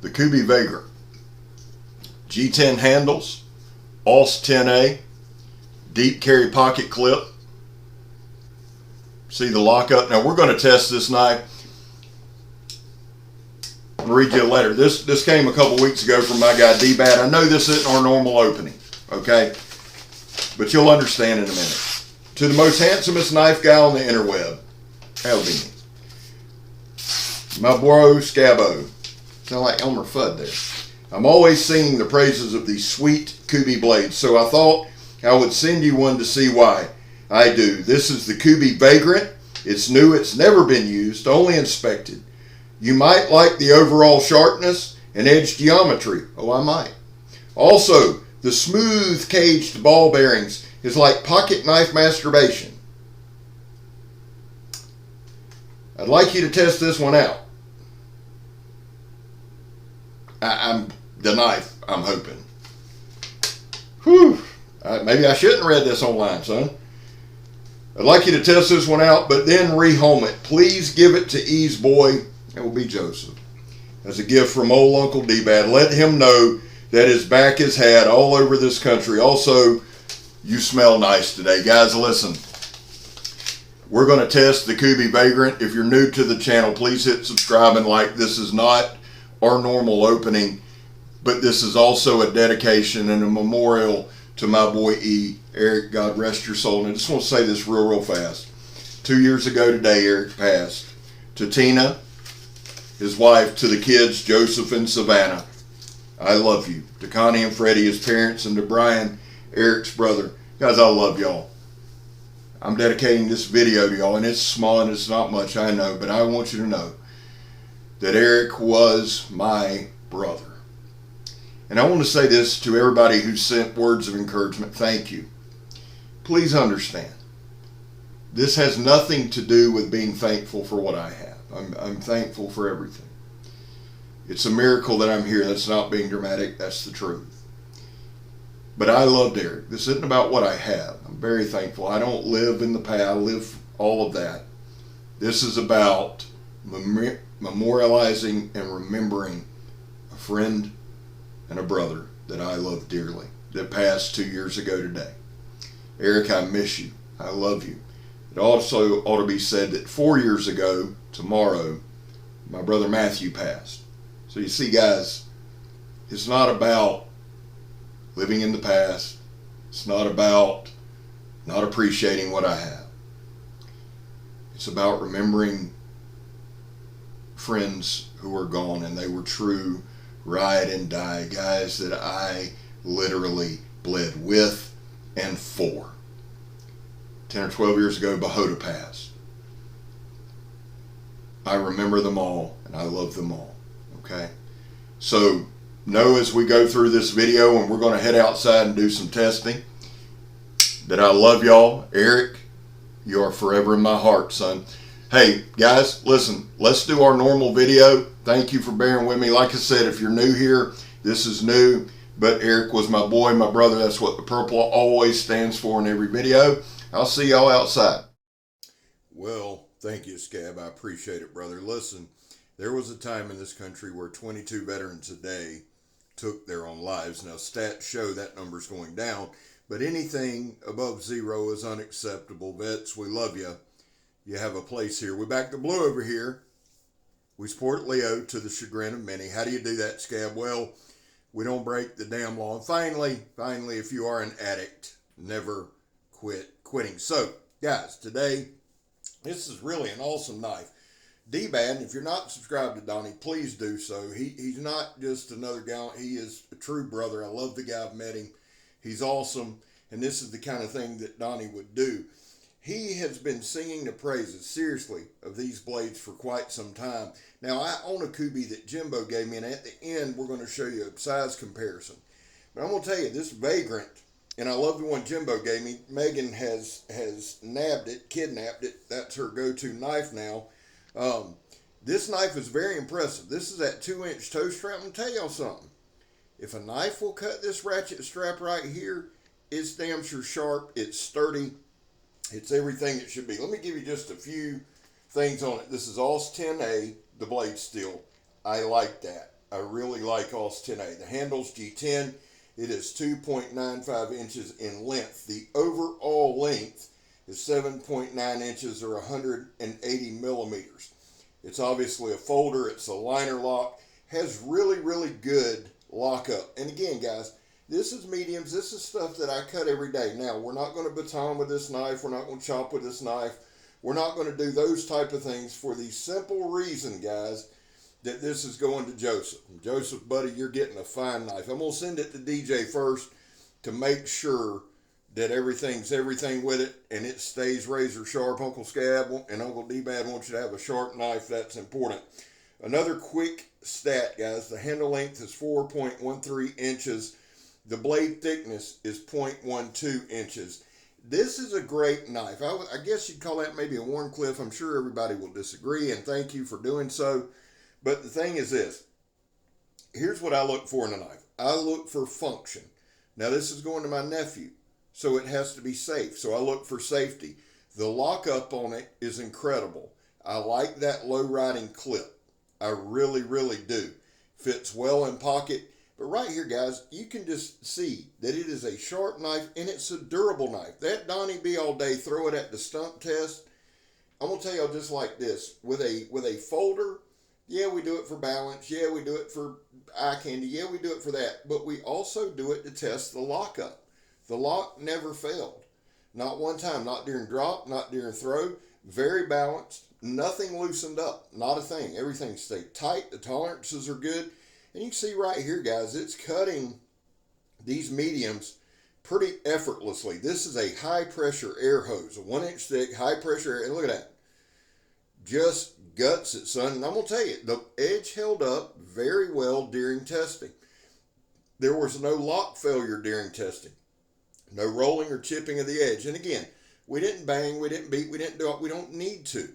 the Kubey Vagrant. G10 handles, AUS 10A, deep carry pocket clip. See the lockup? Now we're going to test this knife. I'm going to read you a letter. This came a couple weeks ago from my guy D-Bad. I know this isn't our normal opening, okay? But you'll understand in a minute. To the most handsomest knife guy on the interweb, that'll be me. My bro Scabo. Sound like Elmer Fudd there. I'm always singing the praises of these sweet Kubey blades, so I thought I would send you one to see why I do. This is the Kubey Vagrant. It's new, it's never been used, only inspected. You might like the overall sharpness and edge geometry. Oh, I might. Also, the smooth caged ball bearings is like pocket knife masturbation. I'd like you to test this one out. I'm the knife, I'm hoping. Whew. Maybe I shouldn't have read this online, son. I'd like you to test this one out, but then rehome it. Please give it to E's boy. It will be Joseph. As a gift from old Uncle D-Bad. Let him know that his back is had all over this country. Also, you smell nice today. Guys, listen. We're going to test the Kubey Vagrant. If you're new to the channel, please hit subscribe and like. This is not our normal opening, but this is also a dedication and a memorial to my boy E. Eric, God rest your soul. And I just want to say this real fast. 2 years ago today, Eric passed. To Tina, his wife, to the kids, Joseph and Savannah, I love you. To Connie and Freddie, his parents, and to Brian, Eric's brother. Guys, I love y'all. I'm dedicating this video to y'all, and it's small and it's not much, I know, but I want you to know that Eric was my brother. And I want to say this to everybody who sent words of encouragement. Thank you. Please understand, this has nothing to do with being thankful for what I have. I'm thankful for everything. It's a miracle that I'm here. That's not being dramatic. That's the truth. But I loved Eric. This isn't about what I have. I'm very thankful. I don't live in the past. I live all of that. This is about memorializing and remembering a friend and a brother that I love dearly that passed 2 years ago today. Eric, I miss you. I love you. It also ought to be said that 4 years ago, tomorrow, my brother Matthew passed. So you see, guys, it's not about living in the past. It's not about not appreciating what I have. It's about remembering friends who are gone, and they were true ride and die guys that I literally bled with and for. 10 or 12 years ago, Bahota passed. I remember them all, and I love them all. Okay? So, know as we go through this video, and we're going to head outside and do some testing, that I love y'all. Eric, you are forever in my heart, son. Hey, guys, listen, let's do our normal video. Thank you for bearing with me. Like I said, if you're new here, this is new, but Eric was my boy, my brother. That's what the purple always stands for in every video. I'll see y'all outside. Well, thank you, Scab. I appreciate it, brother. Listen, there was a time in this country where 22 veterans a day took their own lives. Now, stats show that number's going down, but anything above 0 is unacceptable. Vets, we love you. You have a place here. We back to blue over here. We support Leo to the chagrin of many. How do you do that, Scab? Well, we don't break the damn law. And finally, if you are an addict, never quitting. So, guys, today, this is really an awesome knife. D-Bad, if you're not subscribed to Donnie, please do so. He's not just another guy. He is a true brother. I love the guy. I've met him. He's awesome. And this is the kind of thing that Donnie would do. He has been singing the praises, seriously, of these blades for quite some time. Now, I own a Kubey that Jimbo gave me, and at the end, we're going to show you a size comparison. But I'm going to tell you, this Vagrant, and I love the one Jimbo gave me. Megan has nabbed it, kidnapped it. That's her go-to knife now. This knife is very impressive. This is that 2-inch toe strap. I'm going to tell y'all something. If a knife will cut this ratchet strap right here, it's damn sure sharp. It's sturdy. It's everything it should be. Let me give you just a few things on it. This is AUS 10A, the blade steel. I like that. I really like Aus 10A. The handle's G10. It is 2.95 inches in length. The overall length is 7.9 inches or 180 millimeters. It's obviously a folder. It's a liner lock. Has really, really good lockup. And again, guys, this is mediums. This is stuff that I cut every day. Now, we're not going to baton with this knife. We're not going to chop with this knife. We're not going to do those type of things for the simple reason, guys, that this is going to Joseph. And Joseph, buddy, you're getting a fine knife. I'm going to send it to DJ first to make sure that everything's everything with it and it stays razor sharp. Uncle Scab and Uncle D-Bad want you to have a sharp knife. That's important. Another quick stat, guys. The handle length is 4.13 inches. The blade thickness is 0.12 inches. This is a great knife. I guess you'd call that maybe a Warncliffe. I'm sure everybody will disagree, and thank you for doing so. But the thing is this. Here's what I look for in a knife. I look for function. Now, this is going to my nephew, so it has to be safe. So I look for safety. The lockup on it is incredible. I like that low riding clip. I really, really do. Fits well in pocket. But right here, guys, you can just see that it is a sharp knife and it's a durable knife. That Donnie B all day, throw it at the stump test. I'm going to tell y'all just like this. With a folder, yeah, we do it for balance. Yeah, we do it for eye candy. Yeah, we do it for that. But we also do it to test the lockup. The lock never failed. Not one time. Not during drop, not during throw. Very balanced. Nothing loosened up. Not a thing. Everything stayed tight. The tolerances are good. And you can see right here, guys, it's cutting these mediums pretty effortlessly. This is a high-pressure air hose, a 1-inch thick, high-pressure air. And look at that. Just guts it, son. And I'm going to tell you, the edge held up very well during testing. There was no lock failure during testing. No rolling or chipping of the edge. And again, we didn't bang, we didn't beat, we didn't do it. We don't need to.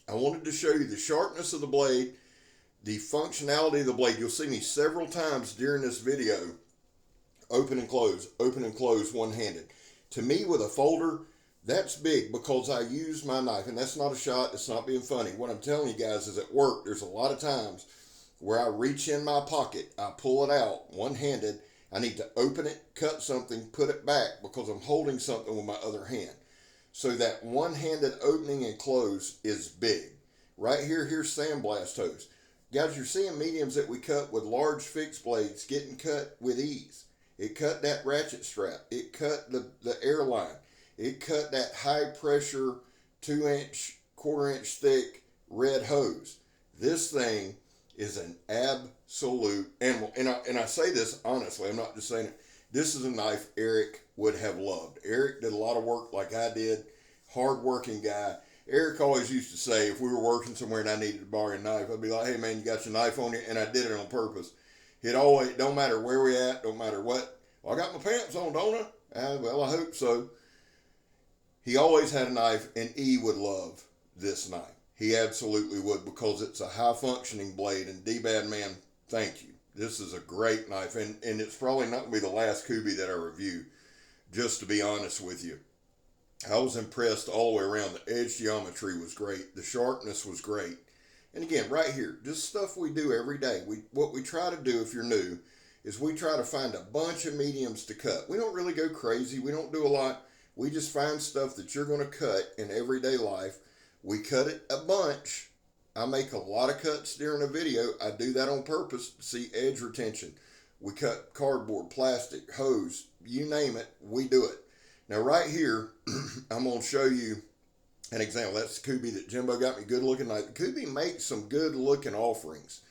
I wanted to show you the sharpness of the blade, the functionality of the blade. You'll see me several times during this video open and close one-handed. To me, with a folder, that's big because I use my knife, and that's not a shot. It's not being funny. What I'm telling you guys is at work, there's a lot of times where I reach in my pocket, I pull it out one-handed. I need to open it, cut something, put it back because I'm holding something with my other hand. So that one-handed opening and close is big. Right here, here's sandblast hose. Guys, you're seeing mediums that we cut with large fixed blades getting cut with ease. It cut that ratchet strap. It cut the airline. It cut that high pressure 2-inch, quarter-inch thick red hose. This thing is an absolute animal. And I say this honestly. I'm not just saying it. This is a knife Eric would have loved. Eric did a lot of work like I did. Hard-working guy. Eric always used to say if we were working somewhere and I needed to borrow a knife, I'd be like, hey man, you got your knife on you? And I did it on purpose. It always, don't matter where we at, don't matter what. Well, I got my pants on, don't I? Well, I hope so. He always had a knife, and E would love this knife. He absolutely would because it's a high-functioning blade. And D-Bad, man, thank you. This is a great knife, and it's probably not going to be the last Kubey that I review, just to be honest with you. I was impressed all the way around. The edge geometry was great. The sharpness was great. And again, right here, just stuff we do every day. What we try to do, if you're new, is we try to find a bunch of mediums to cut. We don't really go crazy. We don't do a lot. We just find stuff that you're going to cut in everyday life. We cut it a bunch. I make a lot of cuts during a video. I do that on purpose to see edge retention. We cut cardboard, plastic, hose, you name it, we do it. Now right here, I'm going to show you an example. That's the Kubey that Jimbo got me. Good looking knife. The Kubey makes some good looking offerings.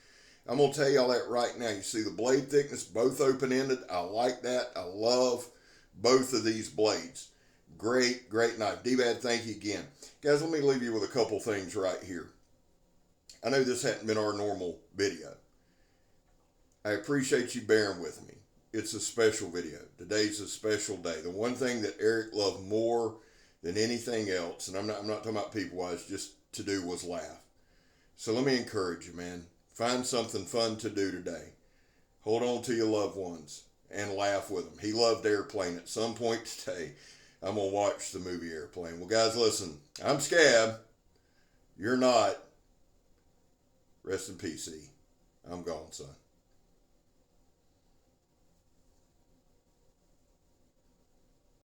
I'm going to tell y'all that right now. You see the blade thickness, both open-ended. I like that. I love both of these blades. Great, great knife. D-Bad, thank you again. Guys, let me leave you with a couple things right here. I know this hadn't been our normal video. I appreciate you bearing with me. It's a special video. Today's a special day. The one thing that Eric loved more than anything else, and I'm not talking about people-wise, just to do was laugh. So let me encourage you, man. Find something fun to do today. Hold on to your loved ones and laugh with them. He loved Airplane. At some point today, I'm going to watch the movie Airplane. Well, guys, listen. I'm Scab. You're not. Rest in peace, E. I'm gone, son.